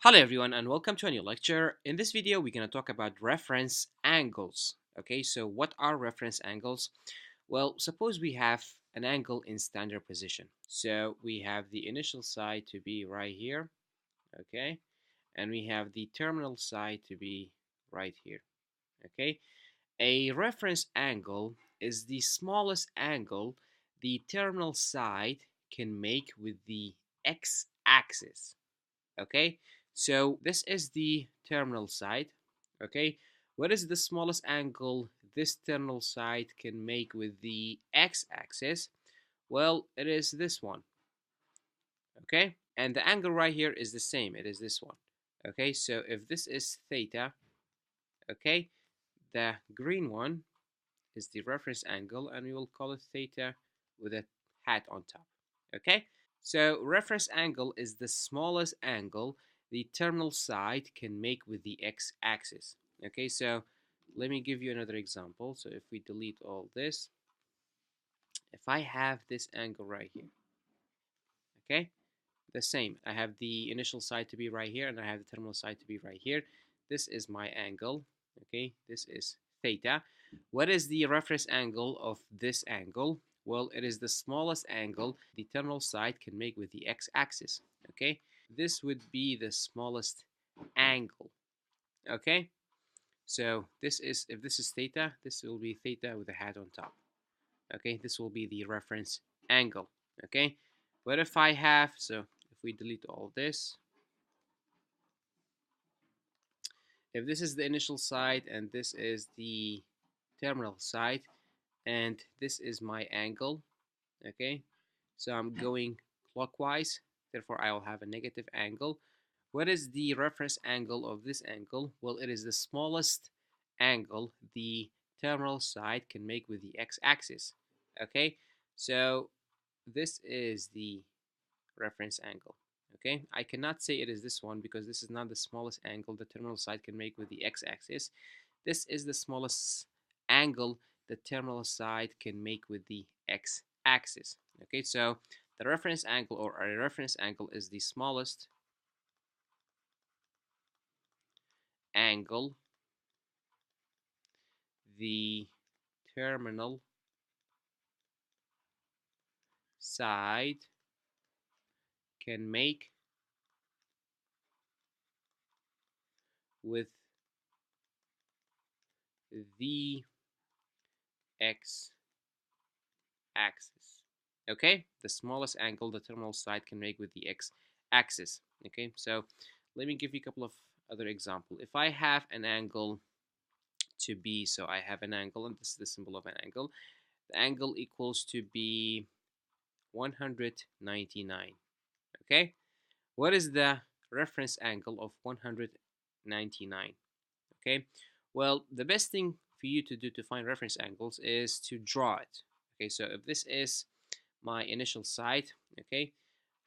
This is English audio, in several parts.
Hello everyone and welcome to a new lecture. In this video we're going to talk about reference angles. Okay, so what are reference angles? Well, suppose we have an angle in standard position. So we have the initial side to be right here, okay, and we have the terminal side to be right here, okay. A reference angle is the smallest angle the terminal side can make with the x-axis. Okay, so this is the terminal side. Okay, what is the smallest angle this terminal side can make with the x-axis? Well, it is this one. Okay, and the angle right here is the same, it is this one. Okay, so if this is theta, okay, the green one is the reference angle and we will call it theta with a hat on top. Okay, so reference angle is the smallest angle the terminal side can make with the x-axis. Okay, so let me give you another example. So if we delete all this, if I have this angle right here, okay, the same. I have the initial side to be right here and I have the terminal side to be right here. This is my angle, okay, this is theta. What is the reference angle of this angle? Well, it is the smallest angle the terminal side can make with the x-axis, okay. This would be the smallest angle, okay. So this is, if this is theta, this will be theta with a hat on top, okay. This will be the reference angle, okay. But if I have, so if we delete all this, if this is the initial side and this is the terminal side and this is my angle, okay, so I'm going clockwise, therefore I will have a negative angle. What is the reference angle of this angle? Well, it is the smallest angle the terminal side can make with the x-axis, okay. So this is the reference angle, okay. I cannot say it is this one because this is not the smallest angle the terminal side can make with the x-axis. This is the smallest angle the terminal side can make with the x-axis, okay. So the reference angle, or a reference angle, is the smallest angle the terminal side can make with the x-axis, okay. The smallest angle the terminal side can make with the x-axis, okay. So let me give you a couple of other examples. If I have an angle to be, so I have an angle and this is the symbol of an angle, the angle equals to be 199, okay. What is the reference angle of 199? Okay, well, the best thing for you to do to find reference angles is to draw it. Okay, so if this is my initial side, okay,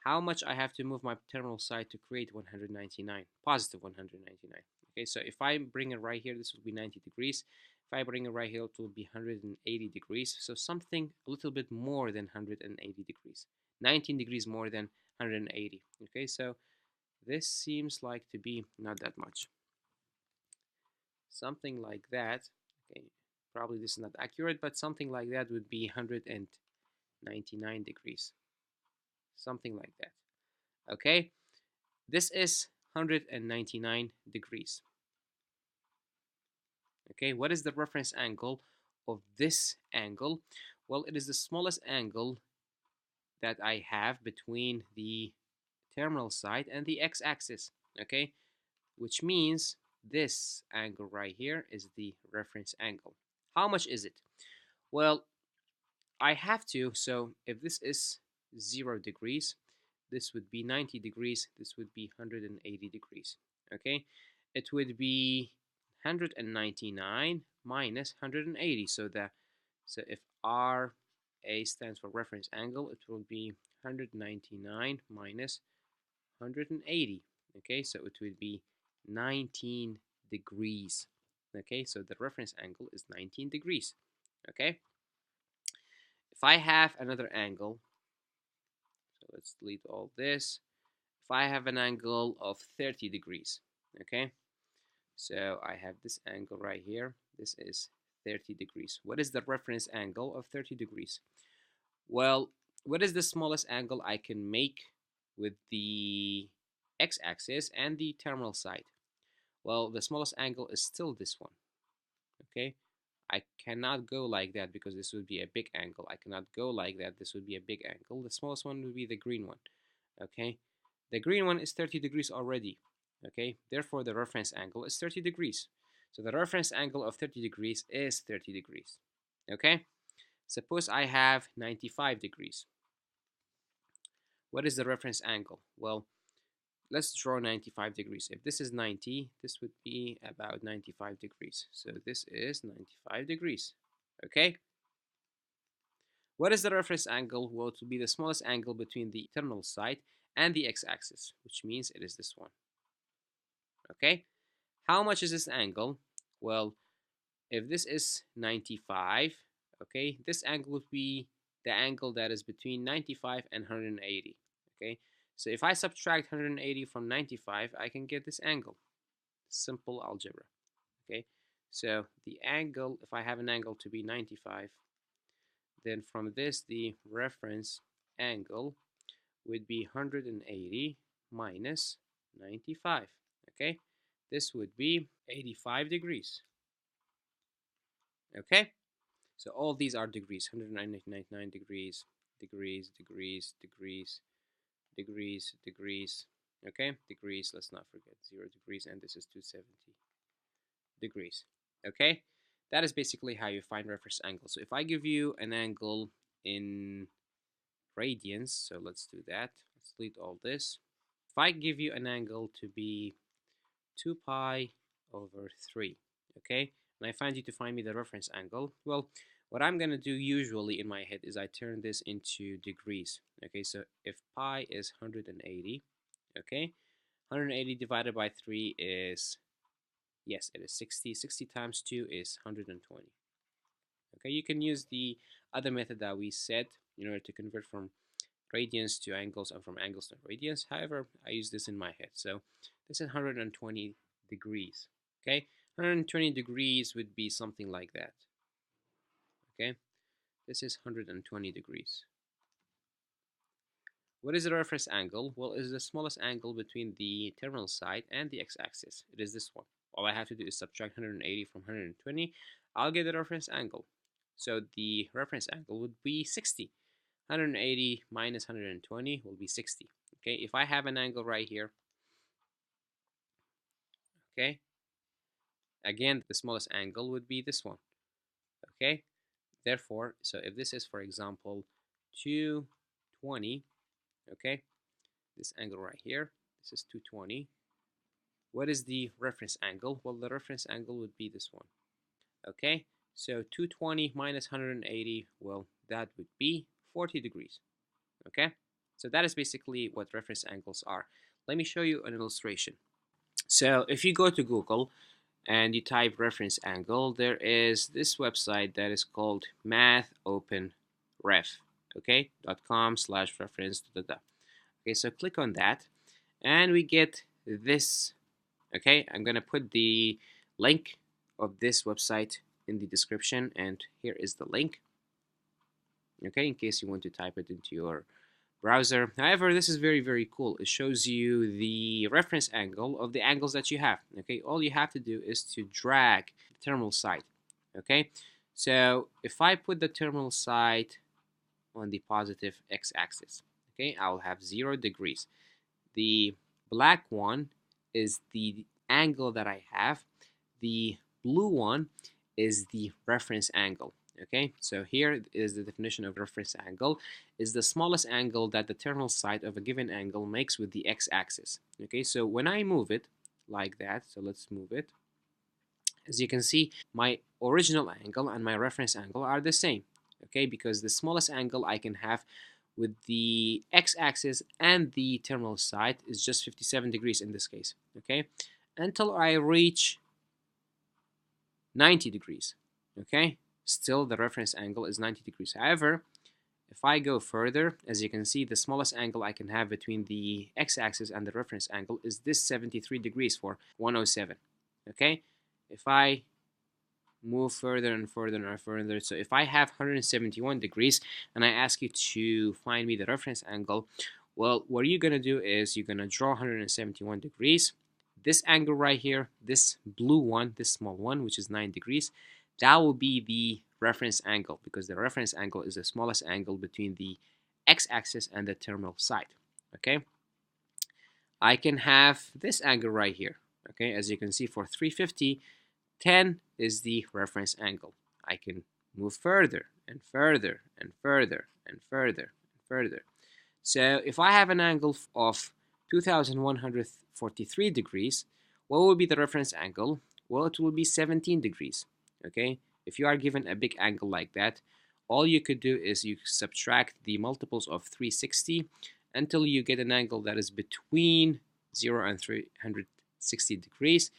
how much I have to move my terminal side to create 199, positive 199. Okay, so if I bring it right here, this will be 90 degrees. If I bring it right here, it will be 180 degrees. So something a little bit more than 180 degrees, 19 degrees more than 180. Okay, so this seems like to be not that much. Something like that, okay, probably this is not accurate, but something like that would be 199 degrees, something like that, okay. This is 199 degrees, okay. What is the reference angle of this angle? Well, it is the smallest angle that I have between the terminal side and the x-axis, okay, which means this angle right here is the reference angle. How much is it? Well, I have to, so if this is 0 degrees, this would be 90 degrees, this would be 180 degrees, okay. It would be 199 minus 180, so if RA stands for reference angle, it will be 199 minus 180, okay, so it would be 19 degrees, okay. So the reference angle is 19 degrees, okay. If I have another angle, so let's delete all this. If I have an angle of 30 degrees, okay? So I have this angle right here. This is 30 degrees. What is the reference angle of 30 degrees? Well, what is the smallest angle I can make with the x-axis and the terminal side? Well, the smallest angle is still this one, okay? I cannot go like that because this would be a big angle. I cannot go like that. This would be a big angle. The smallest one would be the green one, okay? The green one is 30 degrees already, okay? Therefore, the reference angle is 30 degrees. So the reference angle of 30 degrees is 30 degrees, okay? Suppose I have 95 degrees. What is the reference angle? Well, let's draw 95 degrees. If this is 90, this would be about 95 degrees. So this is 95 degrees, okay? What is the reference angle? Well, it will be the smallest angle between the terminal side and the x-axis, which means it is this one, okay? How much is this angle? Well, if this is 95, okay, this angle would be the angle that is between 95 and 180, okay? So if I subtract 180 from 95, I can get this angle. Simple algebra, okay? So the angle, if I have an angle to be 95, then from this, the reference angle would be 180 minus 95, okay? This would be 85 degrees, okay? So all these are degrees, 199 degrees, degrees, degrees, degrees, degrees, degrees, okay? Degrees, let's not forget, 0 degrees, and this is 270 degrees, okay? That is basically how you find reference angle. So if I give you an angle in radians, so let's do that. Let's delete all this. If I give you an angle to be 2 pi over 3, okay? And I find you to find me the reference angle. Well, what I'm going to do usually in my head is I turn this into degrees, okay? So if pi is 180, okay? 180 divided by 3 is, yes, it is 60. 60 times 2 is 120. Okay, you can use the other method that we said in order to convert from radians to angles and from angles to radians. However, I use this in my head. So this is 120 degrees. Okay, 120 degrees would be something like that. Okay, this is 120 degrees. What is the reference angle? Well, it is the smallest angle between the terminal side and the x-axis. It is this one. All I have to do is subtract 180 from 120. I'll get the reference angle. So the reference angle would be 60. 180 minus 120 will be 60. Okay, if I have an angle right here, okay, again, the smallest angle would be this one. Okay, therefore, so if this is, for example, 220, okay, this angle right here, this is 220. What is the reference angle? Well, the reference angle would be this one. Okay, so 220 minus 180, well, that would be 40 degrees. Okay, so that is basically what reference angles are. Let me show you an illustration. So if you go to Google and you type reference angle, there is this website that is called mathopenref, okay, .com/reference. Okay, so click on that, and we get this. Okay, I'm gonna put the link of this website in the description, and here is the link. Okay, in case you want to type it into your browser. However, this is very, very cool. It shows you the reference angle of the angles that you have. Okay, all you have to do is to drag the terminal side. Okay, so if I put the terminal side on the positive x-axis, okay, I'll have 0 degrees. The black one is the angle that I have. The blue one is the reference angle. Okay, so here is the definition of reference angle: is the smallest angle that the terminal side of a given angle makes with the x-axis. Okay, so when I move it like that, so let's move it. As you can see, my original angle and my reference angle are the same. Okay, because the smallest angle I can have with the x-axis and the terminal side is just 57 degrees in this case. Okay, until I reach 90 degrees. Okay, still the reference angle is 90 degrees. However, if I go further, as you can see, the smallest angle I can have between the x-axis and the reference angle is this 73 degrees for 107. Okay, if I move further and further and further, so if I have 171 degrees and I ask you to find me the reference angle, well, what you're going to do is you're going to draw 171 degrees. This angle right here, this blue one, this small one, which is 9 degrees, that will be the reference angle, because the reference angle is the smallest angle between the x-axis and the terminal side. Okay, I can have this angle right here. Okay, as you can see, for 350, 10 is the reference angle. I can move further and further and further and further and further. So if I have an angle of 2143 degrees, what will be the reference angle? Well, it will be 17 degrees. Okay, if you are given a big angle like that, all you could do is you subtract the multiples of 360 until you get an angle that is between 0 and 360 degrees,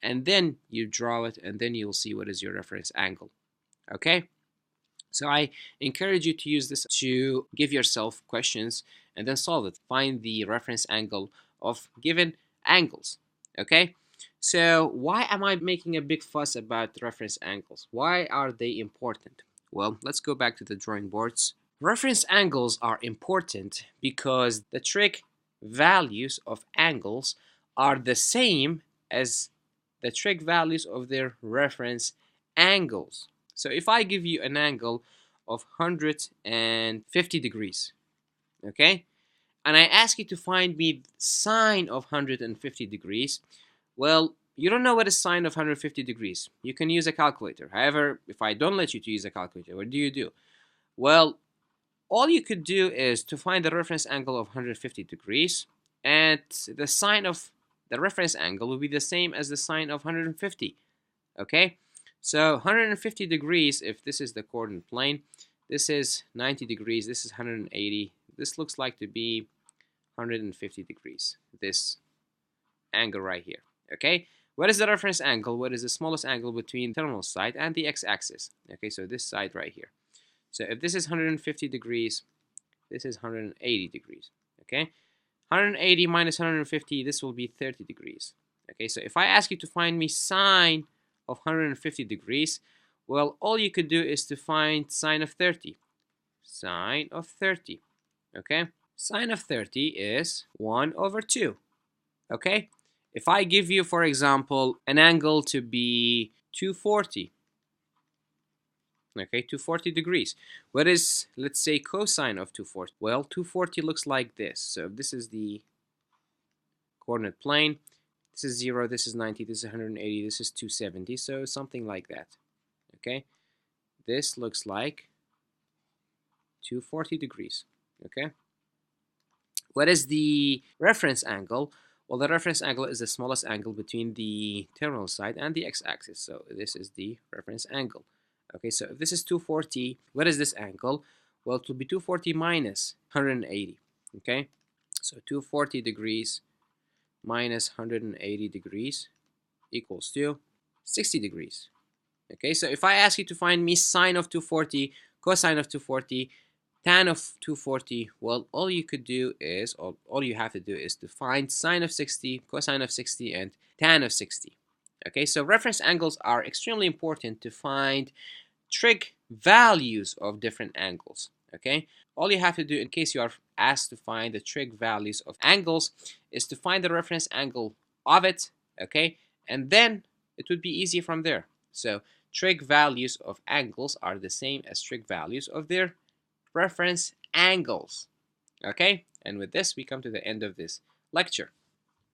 and then you draw it, and then you'll see what is your reference angle. Okay, so I encourage you to use this to give yourself questions and then solve it. Find the reference angle of given angles. Okay, so why am I making a big fuss about reference angles? Why are they important? Well, let's go back to the drawing boards. Reference angles are important because the trig values of angles are the same as the trig values of their reference angles. So if I give you an angle of 150 degrees, okay, and I ask you to find me sine of 150 degrees, well, you don't know what is sine of 150 degrees. You can use a calculator. However, if I don't let you to use a calculator, what do? Well, all you could do is to find the reference angle of 150 degrees, and the sine of the reference angle will be the same as the sine of 150. Okay, so 150 degrees, if this is the coordinate plane, this is 90 degrees, this is 180, this looks like to be 150 degrees, this angle right here. Okay, what is the reference angle? What is the smallest angle between the terminal side and the x-axis? Okay, so this side right here. So if this is 150 degrees, this is 180 degrees. Okay, 180 minus 150, this will be 30 degrees. Okay, so if I ask you to find me sine of 150 degrees, well, all you could do is to find sine of 30. Sine of 30. Okay, sine of 30 is 1 over 2. Okay, if I give you, for example, an angle to be 240, okay, 240 degrees, what is, let's say, cosine of 240? Well, 240 looks like this. So if this is the coordinate plane, this is 0, this is 90, this is 180, this is 270, so something like that. Okay, this looks like 240 degrees. Okay, what is the reference angle? Well, the reference angle is the smallest angle between the terminal side and the x-axis, so this is the reference angle. Okay, so if this is 240, what is this angle? Well, it will be 240 minus 180. Okay, so 240 degrees minus 180 degrees equals to 60 degrees. Okay, so if I ask you to find me sine of 240, cosine of 240, tan of 240, well, all you could do is, all you have to do is to find sine of 60, cosine of 60, and tan of 60. Okay, so reference angles are extremely important to find trig values of different angles. Okay, all you have to do in case you are asked to find the trig values of angles is to find the reference angle of it. Okay, and then it would be easy from there. So trig values of angles are the same as trig values of their reference angles. Okay, and with this we come to the end of this lecture.